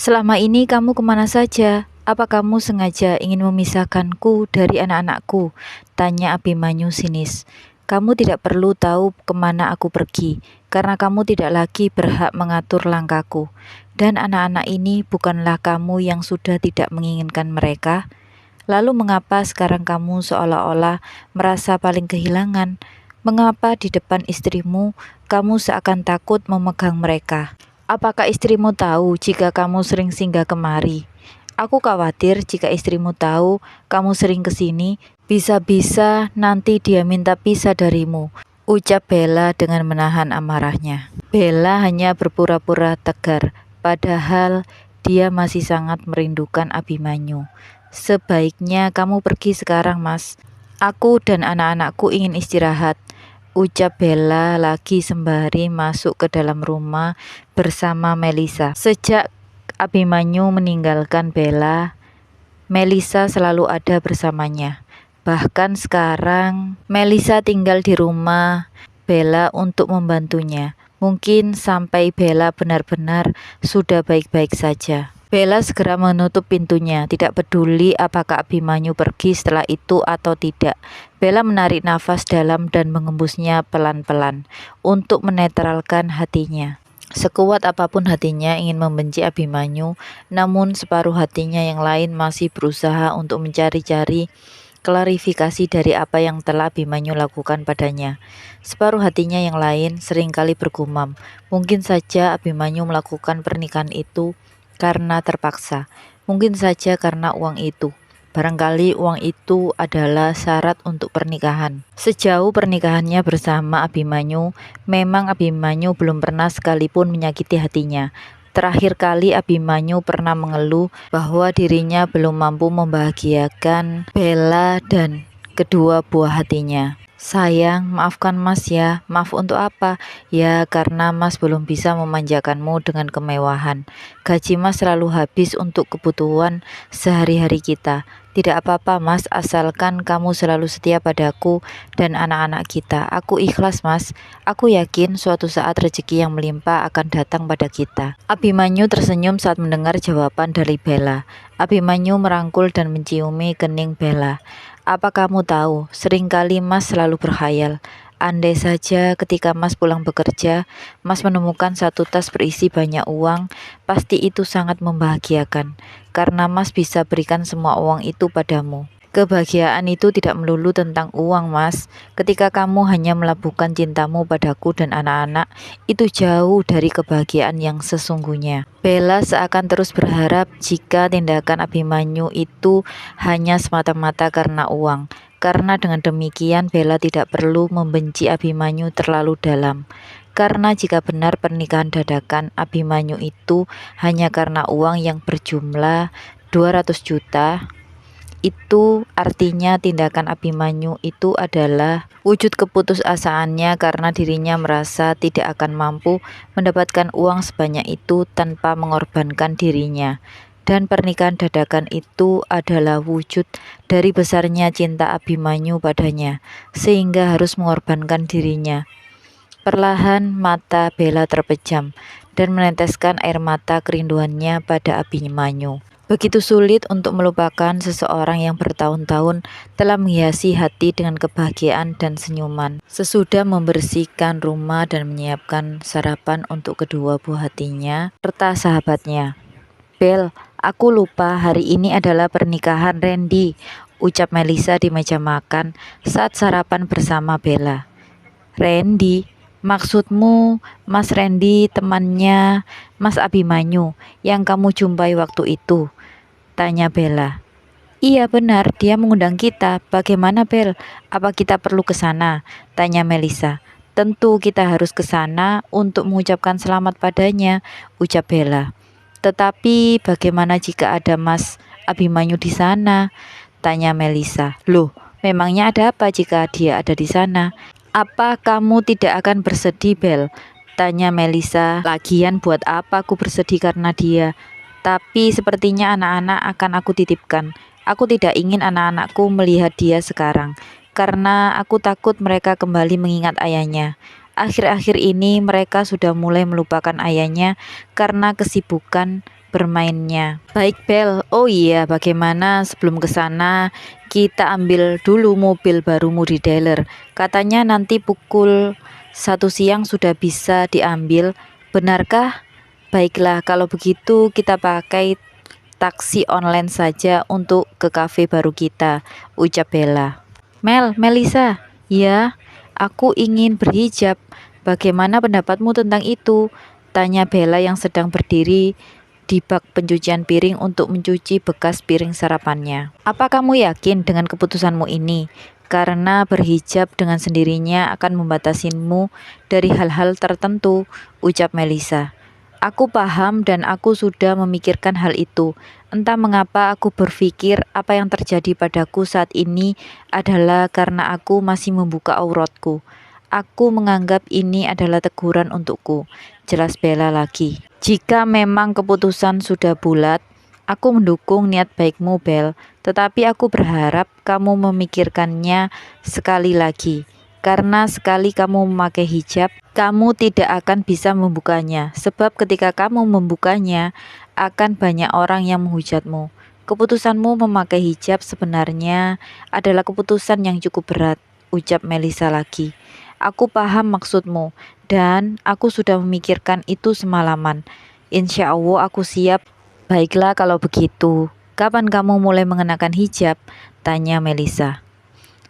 Selama ini kamu kemana saja? Apa kamu sengaja ingin memisahkanku dari anak-anakku? Tanya Abimanyu sinis. Kamu tidak perlu tahu kemana aku pergi, karena kamu tidak lagi berhak mengatur langkahku. Dan anak-anak ini bukanlah kamu yang sudah tidak menginginkan mereka. Lalu mengapa sekarang kamu seolah-olah merasa paling kehilangan? Mengapa di depan istrimu kamu seakan takut memegang mereka? Apakah istrimu tahu jika kamu sering singgah kemari? Aku khawatir jika istrimu tahu kamu sering ke sini, bisa-bisa nanti dia minta pisah darimu, ucap Bella dengan menahan amarahnya. Bella hanya berpura-pura tegar, padahal dia masih sangat merindukan Abimanyu. Sebaiknya kamu pergi sekarang, Mas. Aku dan anak-anakku ingin istirahat, ucap Bella lagi sembari masuk ke dalam rumah bersama Melisa. Sejak Abimanyu meninggalkan Bella, Melisa selalu ada bersamanya. Bahkan sekarang Melisa tinggal di rumah Bella untuk membantunya. Mungkin sampai Bella benar-benar sudah baik-baik saja. Bella segera menutup pintunya, tidak peduli apakah Abimanyu pergi setelah itu atau tidak. Bella menarik nafas dalam dan mengembusnya pelan-pelan untuk menetralkan hatinya. Sekuat apapun hatinya ingin membenci Abimanyu, namun separuh hatinya yang lain masih berusaha untuk mencari-cari klarifikasi dari apa yang telah Abimanyu lakukan padanya. Separuh hatinya yang lain seringkali bergumam, mungkin saja Abimanyu melakukan pernikahan itu karena terpaksa, mungkin saja karena uang itu. Barangkali uang itu adalah syarat untuk pernikahan. Sejauh pernikahannya bersama Abimanyu, memang Abimanyu belum pernah sekalipun menyakiti hatinya. Terakhir kali Abimanyu pernah mengeluh bahwa dirinya belum mampu membahagiakan Bella dan kedua buah hatinya. Sayang, maafkan Mas ya. Maaf untuk apa? Ya, karena Mas belum bisa memanjakanmu dengan kemewahan. Gaji Mas selalu habis untuk kebutuhan sehari-hari kita. Tidak apa-apa Mas, asalkan kamu selalu setia padaku dan anak-anak kita. Aku ikhlas Mas. Aku yakin suatu saat rezeki yang melimpah akan datang pada kita. Abimanyu tersenyum saat mendengar jawaban dari Bella. Abimanyu merangkul dan menciumi kening Bella. Apa kamu tahu, seringkali Mas selalu berkhayal. Andai saja ketika Mas pulang bekerja, Mas menemukan satu tas berisi banyak uang, pasti itu sangat membahagiakan. Karena Mas bisa berikan semua uang itu padamu. Kebahagiaan itu tidak melulu tentang uang, Mas. Ketika kamu hanya melabuhkan cintamu padaku dan anak-anak, itu jauh dari kebahagiaan yang sesungguhnya. Bella seakan terus berharap jika tindakan Abimanyu itu hanya semata-mata karena uang. Karena dengan demikian Bella tidak perlu membenci Abimanyu terlalu dalam. Karena jika benar pernikahan dadakan Abimanyu itu hanya karena uang yang berjumlah 200 juta, itu artinya tindakan Abimanyu itu adalah wujud keputusasaannya karena dirinya merasa tidak akan mampu mendapatkan uang sebanyak itu tanpa mengorbankan dirinya. Dan pernikahan dadakan itu adalah wujud dari besarnya cinta Abimanyu padanya, sehingga harus mengorbankan dirinya. Perlahan mata Bella terpejam dan meneteskan air mata kerinduannya pada Abimanyu. Begitu sulit untuk melupakan seseorang yang bertahun-tahun telah menghiasi hati dengan kebahagiaan dan senyuman. Sesudah membersihkan rumah dan menyiapkan sarapan untuk kedua buah hatinya serta sahabatnya. Bel, aku lupa hari ini adalah pernikahan Randy, ucap Melisa di meja makan saat sarapan bersama Bella. Randy? Maksudmu Mas Randy temannya Mas Abimanyu yang kamu jumpai waktu itu? Tanya Bella. Iya benar, dia mengundang kita. Bagaimana Bel? Apa kita perlu ke sana? Tanya Melisa. Tentu kita harus ke sana untuk mengucapkan selamat padanya, ucap Bella. Tetapi bagaimana jika ada Mas Abimanyu di sana? Tanya Melisa. Loh, memangnya ada apa jika dia ada di sana? Apa kamu tidak akan bersedih, Bel? Tanya Melisa. Lagian buat apa aku bersedih karena dia? Tapi sepertinya anak-anak akan aku titipkan. Aku tidak ingin anak-anakku melihat dia sekarang, karena aku takut mereka kembali mengingat ayahnya. Akhir-akhir ini mereka sudah mulai melupakan ayahnya karena kesibukan bermainnya. Baik Bel, oh iya bagaimana sebelum ke sana kita ambil dulu mobil barumu di dealer. Katanya nanti pukul 1 siang sudah bisa diambil, benarkah? Baiklah kalau begitu kita pakai taksi online saja untuk ke kafe baru kita, ucap Bella. Melisa, ya, aku ingin berhijab. Bagaimana pendapatmu tentang itu? Tanya Bella yang sedang berdiri di bak pencucian piring untuk mencuci bekas piring sarapannya. Apa kamu yakin dengan keputusanmu ini? Karena berhijab dengan sendirinya akan membatasimu dari hal-hal tertentu, ucap Melisa. Aku paham dan aku sudah memikirkan hal itu. Entah mengapa aku berpikir apa yang terjadi padaku saat ini adalah karena aku masih membuka auratku. Aku menganggap ini adalah teguran untukku, jelas Bella lagi. Jika memang keputusan sudah bulat, aku mendukung niat baikmu Bel, tetapi aku berharap kamu memikirkannya sekali lagi. Karena sekali kamu memakai hijab, kamu tidak akan bisa membukanya, sebab ketika kamu membukanya, akan banyak orang yang menghujatmu. Keputusanmu memakai hijab sebenarnya adalah keputusan yang cukup berat, ucap Melisa lagi. Aku paham maksudmu, dan aku sudah memikirkan itu semalaman. Insya Allah aku siap. Baiklah kalau begitu. Kapan kamu mulai mengenakan hijab? Tanya Melisa.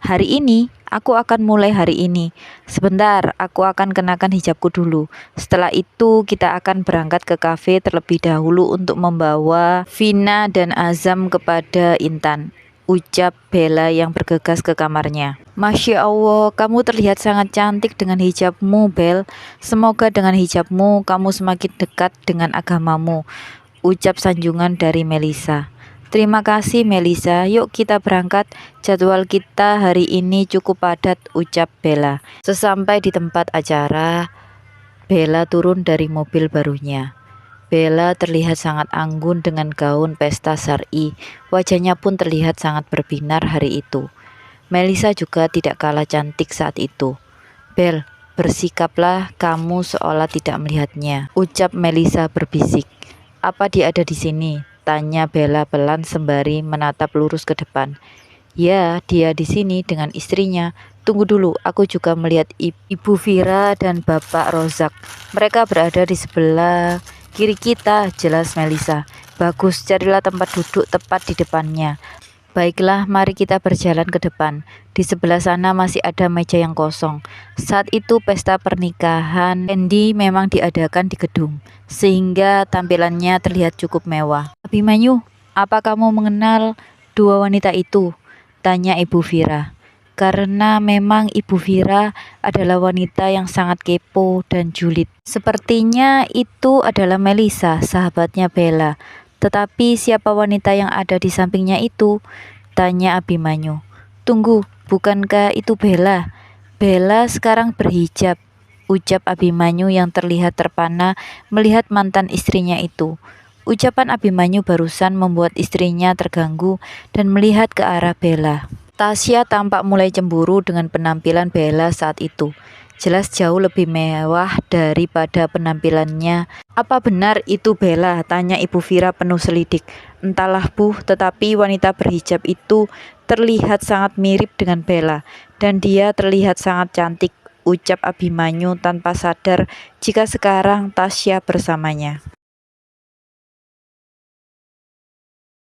Hari ini, aku akan mulai hari ini. Sebentar, aku akan kenakan hijabku dulu. Setelah itu, kita akan berangkat ke kafe terlebih dahulu untuk membawa Vina dan Azam kepada Intan, ucap Bella yang bergegas ke kamarnya. Masya Allah, kamu terlihat sangat cantik dengan hijabmu, Bel. Semoga dengan hijabmu, kamu semakin dekat dengan agamamu, ucap sanjungan dari Melisa. Terima kasih Melisa, yuk kita berangkat, jadwal kita hari ini cukup padat, ucap Bella. Sesampai di tempat acara, Bella turun dari mobil barunya. Bella terlihat sangat anggun dengan gaun pesta syar'i, wajahnya pun terlihat sangat berbinar hari itu. Melisa juga tidak kalah cantik saat itu. Bel, bersikaplah kamu seolah tidak melihatnya, ucap Melisa berbisik. Apa dia ada di sini? Tanya Bella pelan sembari menatap lurus ke depan. Ya, dia di sini dengan istrinya. Tunggu dulu, aku juga melihat Ibu Vira dan Bapak Rozak. Mereka berada di sebelah kiri kita, jelas Melisa. Bagus, carilah tempat duduk tepat di depannya. Baiklah, mari kita berjalan ke depan. Di sebelah sana masih ada meja yang kosong. Saat itu pesta pernikahan Andy memang diadakan di gedung, sehingga tampilannya terlihat cukup mewah. Abimanyu, apa kamu mengenal dua wanita itu? Tanya Ibu Vira. Karena memang Ibu Vira adalah wanita yang sangat kepo dan julid. Sepertinya itu adalah Melisa, sahabatnya Bella. Tetapi siapa wanita yang ada di sampingnya itu? Tanya Abimanyu. Tunggu, bukankah itu Bella? Bella sekarang berhijab, ucap Abimanyu yang terlihat terpana melihat mantan istrinya itu. Ucapan Abimanyu barusan membuat istrinya terganggu dan melihat ke arah Bella. Tasya tampak mulai cemburu dengan penampilan Bella saat itu. Jelas jauh lebih mewah daripada penampilannya. Apa benar itu Bella? Tanya Ibu Vira penuh selidik. Entahlah Bu, tetapi wanita berhijab itu terlihat sangat mirip dengan Bella. Dan dia terlihat sangat cantik, ucap Abimanyu tanpa sadar jika sekarang Tasya bersamanya.